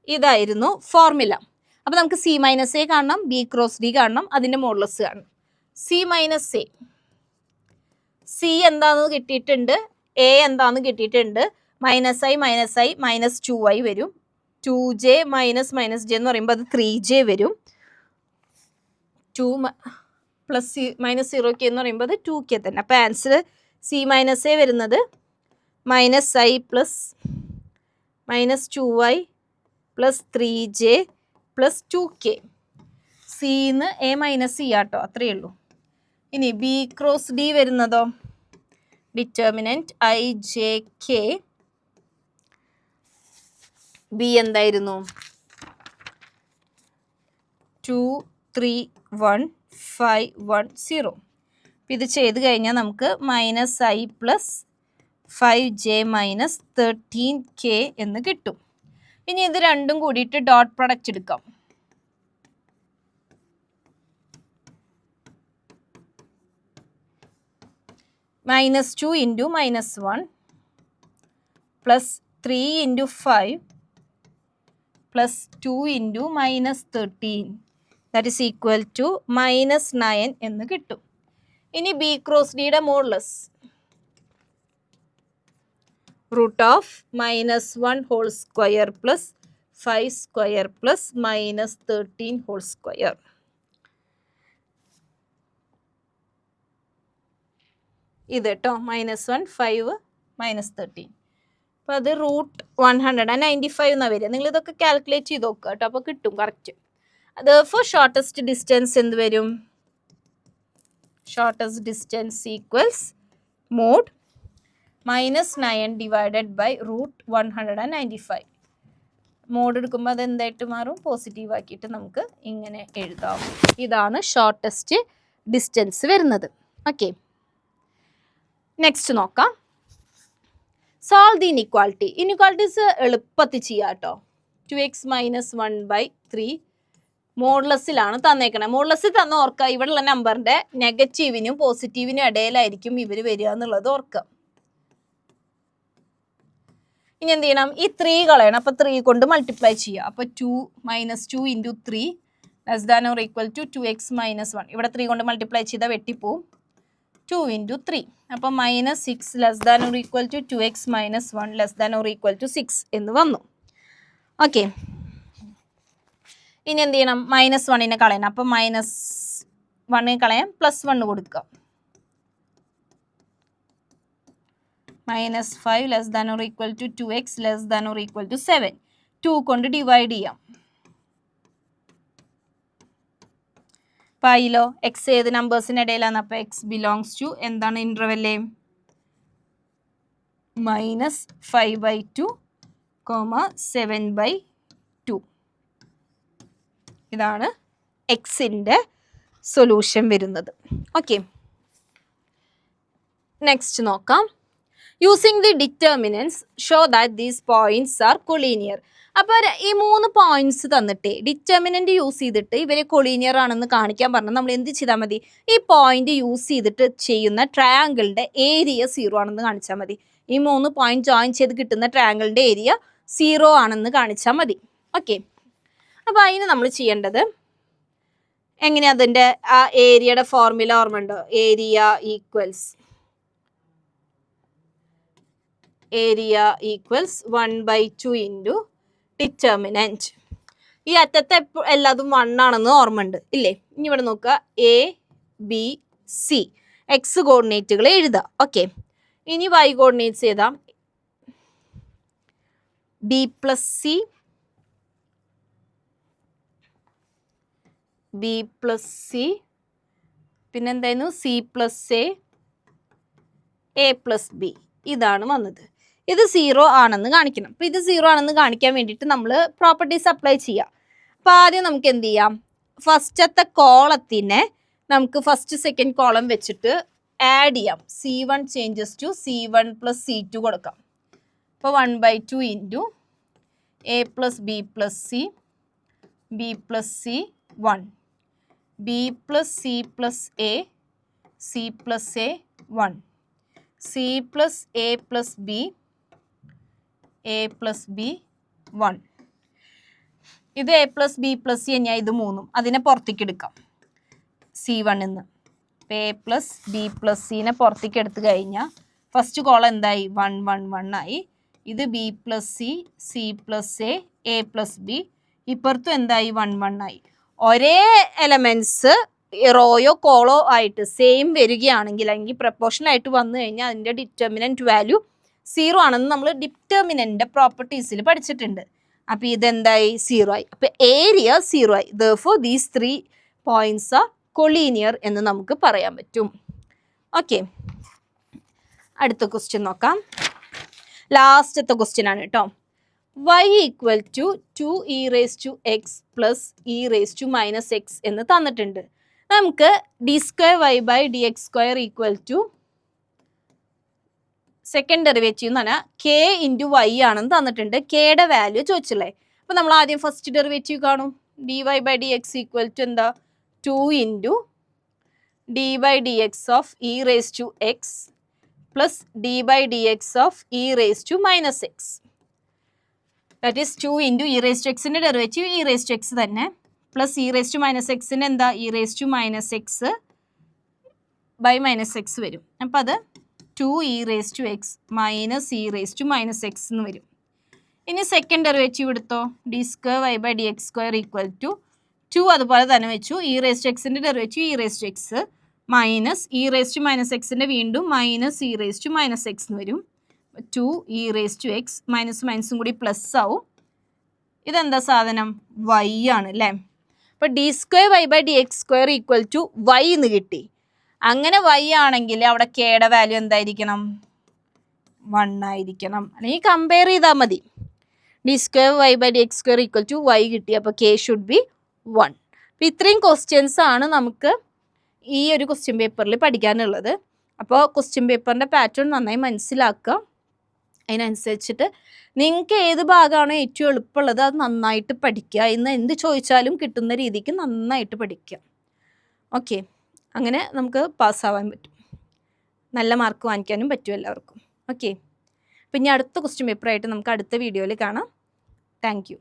ഇതായിരുന്നു ഫോർമുല. അപ്പോൾ നമുക്ക് സി മൈനസ് എ കാണണം, ബി ക്രോസ് ഡി കാണണം, അതിൻ്റെ മോഡുലസ് കാണണം. സി മൈനസ് എ, സി എന്താണെന്ന് കിട്ടിയിട്ടുണ്ട്, എ എന്താണെന്ന് കിട്ടിയിട്ടുണ്ട്. -i മൈനസ് 2i വരും. 2j മൈനസ് ജെ എന്ന് പറയുമ്പോൾ അത് 3j വരും. 2 പ്ലസ് -0k എന്ന് പറയുമ്പോൾ അത് 2k തന്നെ. അപ്പോൾ ആൻസർ സി മൈനസ് എ വരുന്നത് -i plus -2i plus 3j plus 2k. സിന്ന് എ മൈനസ് ചെയ്യാം കേട്ടോ, അത്രയേ ഉള്ളൂ. ഇനി ബി ക്രോസ് ഡി വരുന്നതോ? Determinant i j k. B എന്തായിരുന്നു? 2 3 1 5 1 0. ഇത് ചെയ്ത് കഴിഞ്ഞാൽ നമുക്ക് -i plus 5j minus 13k എന്ന് കിട്ടും. ഇനി ഇത് രണ്ടും കൂടിയിട്ട് ഡോട്ട് പ്രൊഡക്റ്റ് എടുക്കാം. -2 into -1 plus 3 into 5 plus 2 into -13 that is equal to -9 എന്ന് കിട്ടും. ഇനി B cross D യുടെ modulus √(-1) whole square plus 5 square plus -13 whole square. ഇത് കേട്ടോ -1, 5, -13. അപ്പോൾ അത് √195 എന്നാണ് വരിക. നിങ്ങൾ ഇതൊക്കെ കാൽക്കുലേറ്റ് ചെയ്ത് നോക്കുക കേട്ടോ, അപ്പോൾ കിട്ടും കറക്റ്റ്. അത് ഫോർ ഷോർട്ടസ്റ്റ് ഡിസ്റ്റൻസ് എന്ത് വരും? Shortest distance equals mod -9 divided by √195. Mod എടുക്കുമ്പോൾ അത് എന്തായിട്ട് മാറും? പോസിറ്റീവ് ആക്കിയിട്ട് നമുക്ക് ഇങ്ങനെ എഴുതാം. ഇതാണ് ഷോർട്ടസ്റ്റ് ഡിസ്റ്റൻസ് വരുന്നത്. ഓക്കെ, നെക്സ്റ്റ് നോക്കാം. Solve the inequality. ഇനിക്വാളിറ്റീസ് എളുപ്പത്തിൽ ചെയ്യാം കേട്ടോ. 2x - 1/3 മോഡുലസിലാണ് തന്നേക്കണത്. മോഡുലസിൽ തന്ന ഓർക്കുക, ഇവിടെയുള്ള നമ്പറിന്റെ നെഗറ്റീവിനും പോസിറ്റീവിനും ഇടയിലായിരിക്കും ഇവർ വരിക എന്നുള്ളത് ഓർക്കുക. ഇനി എന്ത് ചെയ്യണം? ഈ 3 കളയണം. അപ്പോൾ 3 കൊണ്ട് മൾട്ടിപ്ലൈ ചെയ്യുക. അപ്പോൾ 2 - 2 into 3 < = 2x - 1. ഇവിടെ 3 കൊണ്ട് മൾട്ടിപ്ലൈ ചെയ്താൽ വെട്ടിപ്പോവും. 2 into 3. അപ്പോൾ -6 < - 2x - 1 < 6 എന്ന് വന്നു. ഓക്കെ, ഇനി എന്ത് ചെയ്യണം? -1നെ കളയണം. അപ്പോൾ -1 കളയാം, +1 കൊടുക്കുക. -5 < - 2x < 7. 2 കൊണ്ട് ഡിവൈഡ് ചെയ്യാം. പായിലോ എക്സ് ഏത് നമ്പേഴ്സിന് ഇടയിലാണ്? അപ്പോൾ എക്സ് ബിലോങ്സ് ടു എന്താണ് ഇൻ്റർവെല്ലേ? -5/2, 7/2. ഇതാണ് എക്സിൻ്റെ സൊല്യൂഷൻ വരുന്നത്. ഓക്കെ, നെക്സ്റ്റ് നോക്കാം. Using the determinants show that these points R collinear. അപ്പോൾ ഈ 3 പോയിന്റ്സ് തന്നിട്ട് ഡിറ്റർമിനന്റ് യൂസ് ചെയ്തിട്ട് ഇവരെ കൊളീനിയർ ആണെന്ന് കാണിക്കാൻ പറഞ്ഞാൽ നമ്മൾ എന്ത് ചെയ്താൽ മതി? ഈ പോയിന്റ് യൂസ് ചെയ്തിട്ട് ചെയ്യുന്ന ട്രയാങ്കിളിന്റെ ഏരിയ 0 ആണെന്ന് കാണിച്ചാൽ മതി. ഈ 3 പോയിന്റ് ജോയിൻ ചെയ്ത് കിട്ടുന്ന ട്രയാങ്കിളിന്റെ ഏരിയ 0 ആണെന്ന് കാണിച്ചാൽ മതി. ഓക്കെ, അപ്പോൾ അതിന് നമ്മൾ ചെയ്യേണ്ടത് എങ്ങനെയാ? അതിൻ്റെ ആ ഏരിയയുടെ ഫോർമുല ഓർമ്മ ഉണ്ടോ? Area equals 1/2 into determinant. ഈ അറ്റത്തെ എല്ലാതും 1 ആണെന്ന് ഓർമ്മ ഉണ്ട് ഇല്ലേ? ഇനി ഇവിടെ നോക്കുക, ABC എക്സ് കോർഡിനേറ്റുകൾ എഴുതുക. ഓക്കെ, ഇനി y കോർഡിനേറ്റ്സ് എഴുതാം. B+C പിന്നെന്തായിരുന്നു? C+A A+B. ഇതാണ് വന്നത്. ഇത് 0 ആണെന്ന് കാണിക്കണം. അപ്പോൾ ഇത് 0 ആണെന്ന് കാണിക്കാൻ വേണ്ടിയിട്ട് നമ്മൾ പ്രോപ്പർട്ടീസ് അപ്ലൈ ചെയ്യാം. അപ്പോൾ ആദ്യം നമുക്ക് എന്ത് ചെയ്യാം? ഫസ്റ്റത്തെ കോളത്തിനെ നമുക്ക് ഫസ്റ്റ് സെക്കൻഡ് കോളം വെച്ചിട്ട് ആഡ് ചെയ്യാം. C1 changes to C1 + C2 കൊടുക്കാം. അപ്പോൾ 1/2 into A + B + C B+C 1 B + C + A C + A 1 C + A + B A + B 1. ഇത് A + B + C തന്നെയാണ്. ഇത് 3ഉം അതിനെ പുറത്തേക്ക് എടുക്കാം C1 നിന്ന്. A + B + Cനെ പുറത്തേക്ക് എടുത്തു കഴിഞ്ഞാൽ ഫസ്റ്റ് കോളം എന്തായി? 1 1 1 ആയി. ഇത് B + C C + A A + B. ഇപ്പുറത്തും എന്തായി? 1 1 ആയി. ഒരേ എലമെൻറ്റ്സ് റോയോ കോളോ ആയിട്ട് സെയിം വരികയാണെങ്കിൽ അല്ലെങ്കിൽ പ്രപ്പോർഷണൽ ആയിട്ട് വന്നു കഴിഞ്ഞാൽ അതിൻ്റെ ഡിറ്റർമിനൻറ്റ് വാല്യൂ 0 ആണെന്ന് നമ്മൾ ഡിറ്റർമിനൻറ്റിൻ്റെ പ്രോപ്പർട്ടീസിൽ പഠിച്ചിട്ടുണ്ട്. അപ്പോൾ ഇതെന്തായി? 0 ആയി. അപ്പോൾ ഏരിയ 0 ആയി. Therefore these 3 points are collinear എന്ന് നമുക്ക് പറയാൻ പറ്റും. ഓക്കെ, അടുത്ത ക്വസ്റ്റ്യൻ നോക്കാം. ലാസ്റ്റത്തെ ക്വസ്റ്റ്യൻ ആണ് കേട്ടോ. y = 2e⁻x + e⁻−x എന്ന് തന്നിട്ടുണ്ട്. നമുക്ക് d²y/dx² സെക്കൻഡ് ഡെറിവേറ്റീവ് എന്ന് പറഞ്ഞാൽ k × y ആണെന്ന് തന്നിട്ടുണ്ട്. കെയുടെ വാല്യൂ ചോദിച്ചില്ലേ? അപ്പോൾ നമ്മൾ ആദ്യം ഫസ്റ്റ് ഡെറിവേറ്റീവ് കാണും. dy/dx = എന്താ? 2 × d/dx of e⁻x plus D by D X of E raise to minus X. That is 2 into E raise to എക്സിൻ്റെ derivative E raise to X തന്നെ plus E raise to minus എക്സിൻ്റെ എന്താ E raise to minus X by minus X വരും. അപ്പം അത് 2 E raise to X minus E raise to minus X എന്ന് വരും. ഇനി സെക്കൻഡ് ഡെറിവേറ്റീവ് എടുത്തോ, D square Y by D X square equal to 2 അതുപോലെ തന്നെ വെച്ചു. ഇ റേസ് ടു എക്സിൻ്റെ derivative E raise to X minus E raise to minus എക്സിൻ്റെ വീണ്ടും minus E raise to minus X എന്ന് വരും. 2 ഇ റേസ് ടു എക്സ് മൈനസും കൂടി പ്ലസ് ആവും. ഇതെന്താ സാധനം? വൈ ആണ് അല്ലേ. അപ്പോൾ d square Y by D X square equal to y എന്ന് കിട്ടി. അങ്ങനെ വൈ ആണെങ്കിൽ അവിടെ കെയുടെ വാല്യൂ എന്തായിരിക്കണം? 1 ആയിരിക്കണം. അല്ലെങ്കിൽ കമ്പയർ ചെയ്താൽ മതി. D square Y by D X square equal to y കിട്ടി. അപ്പോൾ കെ ഷുഡ് ബി 1. അപ്പോൾ ഇത്രയും ക്വസ്റ്റ്യൻസ് ആണ് നമുക്ക് ഈ ഒരു ക്വസ്റ്റ്യൻ പേപ്പറിൽ പഠിക്കാനുള്ളത്. അപ്പോൾ ക്വസ്റ്റ്യൻ പേപ്പറിൻ്റെ പാറ്റേൺ നന്നായി മനസ്സിലാക്കുക. അതിനനുസരിച്ചിട്ട് നിങ്ങൾക്ക് ഏത് ഭാഗമാണോ ഏറ്റവും എളുപ്പമുള്ളത് അത് നന്നായിട്ട് പഠിക്കുക. ഇന്ന് എന്ത് ചോദിച്ചാലും കിട്ടുന്ന രീതിക്ക് നന്നായിട്ട് പഠിക്കുക. ഓക്കെ, അങ്ങനെ നമുക്ക് പാസ്സാവാൻ പറ്റും. നല്ല മാർക്ക് വാങ്ങിക്കാനും പറ്റും എല്ലാവർക്കും. ഓക്കെ, പിന്നെ അടുത്ത ക്വസ്റ്റ്യൻ പേപ്പറായിട്ട് നമുക്ക് അടുത്ത വീഡിയോയിൽ കാണാം. Thank you.